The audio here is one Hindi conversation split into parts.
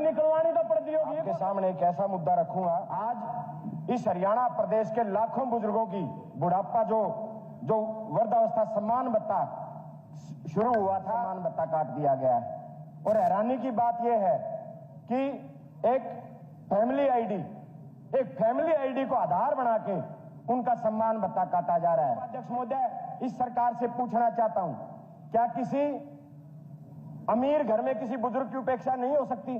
निकलवानी तो पड़ती होगी। आपके सामने एक ऐसा मुद्दा रखूंगा, आज इस हरियाणा प्रदेश के लाखों बुजुर्गों की बुढ़ापा जो वृद्धावस्था सम्मान भत्ता शुरू हुआ था, सम्मान भत्ता काट दिया गया है। और हैरानी की बात यह है कि एक फैमिली आईडी को आधार बना के उनका सम्मान भत्ता काटा जा रहा है। अध्यक्ष महोदय, इस सरकार से पूछना चाहता हूं, क्या किसी अमीर घर में किसी बुजुर्ग की उपेक्षा नहीं हो सकती?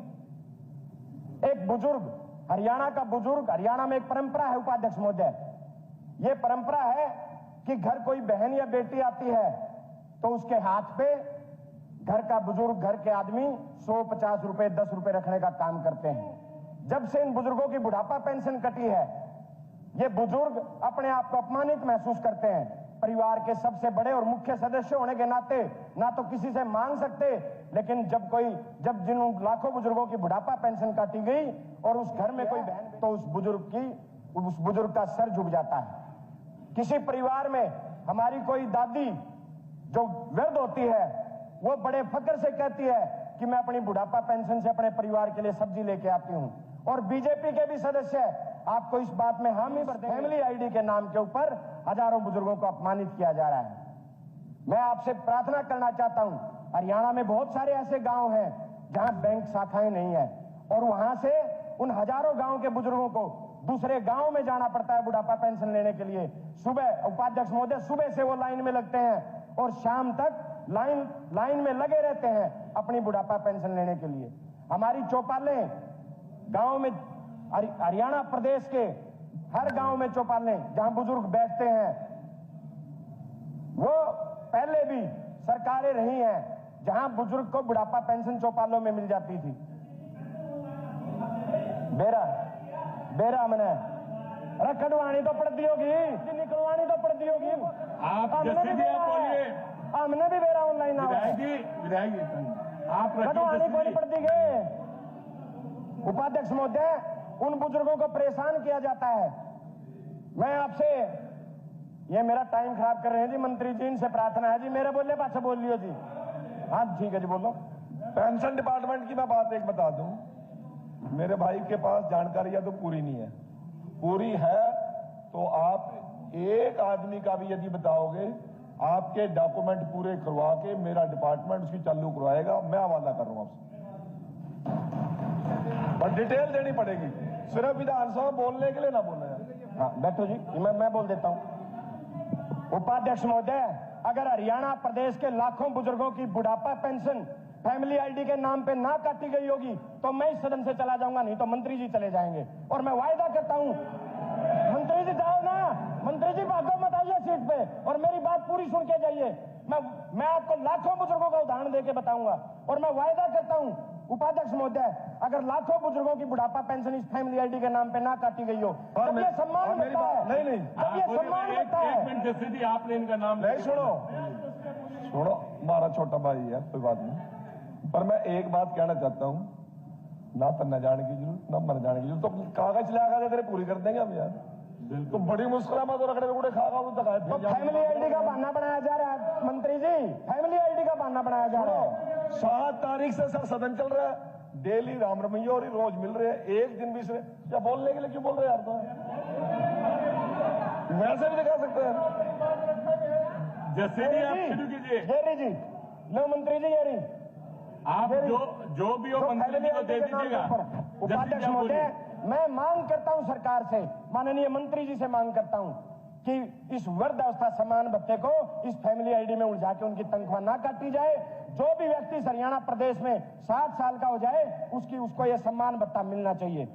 एक बुजुर्ग, हरियाणा का बुजुर्ग, हरियाणा में एक परंपरा है उपाध्यक्ष महोदय, यह परंपरा है कि घर कोई बहन या बेटी आती है तो उसके हाथ पे घर का बुजुर्ग, घर के आदमी 100-50 रुपए 10 रुपए रखने का काम करते हैं। जब से इन बुजुर्गों की बुढ़ापा पेंशन कटी है, ये बुजुर्ग अपने आप को अपमानित महसूस करते हैं। परिवार के सबसे बड़े और मुख्य सदस्य होने के नाते ना तो किसी से मांग सकते, लेकिन जब जिन लाखों बुजुर्गों की बुढ़ापा पेंशन काटी गई और उस घर में कोई बहन, तो उस बुजुर्ग का सर झुक जाता है। किसी परिवार में हमारी कोई दादी जो वृद्ध होती है, वो बड़े फक्र से कहती है कि मैं अपनी बुढ़ापा पेंशन से अपने परिवार के लिए सब्जी लेके आती हूं। और बीजेपी के भी सदस्य आपको इस बात में हामी भर देंगे। फैमिली आईडी के नाम के ऊपर हजारों बुजुर्गों को अपमानित किया जा रहा है। मैं आपसे प्रार्थना करना चाहता हूं, हरियाणा में बहुत सारे ऐसे गांव हैं जहां बैंक शाखाएं नहीं है और वहां से उन हजारों गांव के बुजुर्गों को दूसरे गांव में जाना पड़ता है बुढ़ापा पेंशन लेने के लिए। सुबह, उपाध्यक्ष महोदय, सुबह से वो लाइन में लगते हैं और शाम तक लाइन में लगे रहते हैं अपनी बुढ़ापा पेंशन लेने के लिए। हमारी चौपालें गांव में, हरियाणा प्रदेश के हर गांव में चौपालें जहां बुजुर्ग बैठते हैं, वो पहले भी सरकारें रही हैं जहां बुजुर्ग को बुढ़ापा पेंशन चौपालों में मिल जाती थी। बेरा मैंने रखड़वानी तो पड़ती होगी, निकलवानी तो पड़ती होगी। आप जैसे भी आप बोलिए, हमने भी बेरा ऑनलाइन विधायक आप रखड़वानी को नहीं पड़ती गए। उपाध्यक्ष महोदय, उन बुजुर्गों को परेशान किया जाता है। मैं आपसे, ये मेरा टाइम खराब कर रहे हैं जी मंत्री जी, इनसे प्रार्थना है जी, मेरे बोलने पाछे बोल लियो जी। हाँ ठीक है जी, बोलो। पेंशन डिपार्टमेंट की मैं बात एक बता दूं, मेरे भाई के पास जानकारियां तो पूरी नहीं है, पूरी है तो आप एक आदमी का भी यदि बताओगे, आपके डॉक्यूमेंट पूरे करवा के मेरा डिपार्टमेंट उसकी चालू करवाएगा। मैं हवाला कर रहा हूं आपसे, पर डिटेल देनी पड़ेगी, सिर्फ विधानसभा बोलने के लिए ना बोलना है। हाँ बैठो जी, मैं बोल देता हूं। उपाध्यक्ष महोदय, अगर हरियाणा प्रदेश के लाखों बुजुर्गों की बुढ़ापा पेंशन फैमिली आईडी के नाम पे ना काटी गई होगी तो मैं इस सदन से चला जाऊंगा, नहीं तो मंत्री जी चले जाएंगे। और मैं वायदा करता हूं, मंत्री जी जाओ ना, मंत्री जी भागो मत, आइए सीट पे और मेरी बात पूरी सुन के जाइए। मैं आपको लाखों बुजुर्गों का उदाहरण देके बताऊंगा और मैं वायदा करता हूं उपाध्यक्ष महोदय, अगर लाखों बुजुर्गों की बुढ़ापा पेंशन इस फैमिली आईडी के नाम पे ना काटी गई हो तो ये सम्मान मिलता है। नहीं, तब ये सम्मान मिलता है। एक मिनट जैसे भी आपने इनका नाम नहीं, सुनो, हमारा छोटा भाई है, कोई बात नहीं, पर मैं एक बात कहना चाहता हूं, ना तो न जाने की जरूरत, ना मर जाने की जरूरत, तो कागज लगा दे तेरे पूरी कर देंगे हम यार। तो बड़ी मुश्किल में तो रखड़े उड़े खागा तो फैमिली आईडी का बहाना बनाया जा रहा है मंत्री जी, फैमिली आईडी का बहाना बनाया जा रहा है। 7 तारीख से सर सदन चल रहा है, डेली राम रमैया और रोज मिल रहे हैं, एक दिन भी से क्या बोलने के लिए क्यों बोल रहे यार? तो वैसे भी दिखा सकते हैं, जैसे भी आप शुरू कीजिए। येरी जी, लो मंत्री जी, येरी आप जो भी हो मंत्री जी को दे दीजिएगा। उपाध्यक्ष महोदय, मैं मांग करता हूं सरकार से, माननीय मंत्री जी से मांग करता हूं कि इस वृद्धावस्था सम्मान भत्ते को इस फैमिली आईडी में उलझा के उनकी तनख्वाह ना काटी जाए। जो भी व्यक्ति हरियाणा प्रदेश में 60 साल का हो जाए उसको यह सम्मान भत्ता मिलना चाहिए।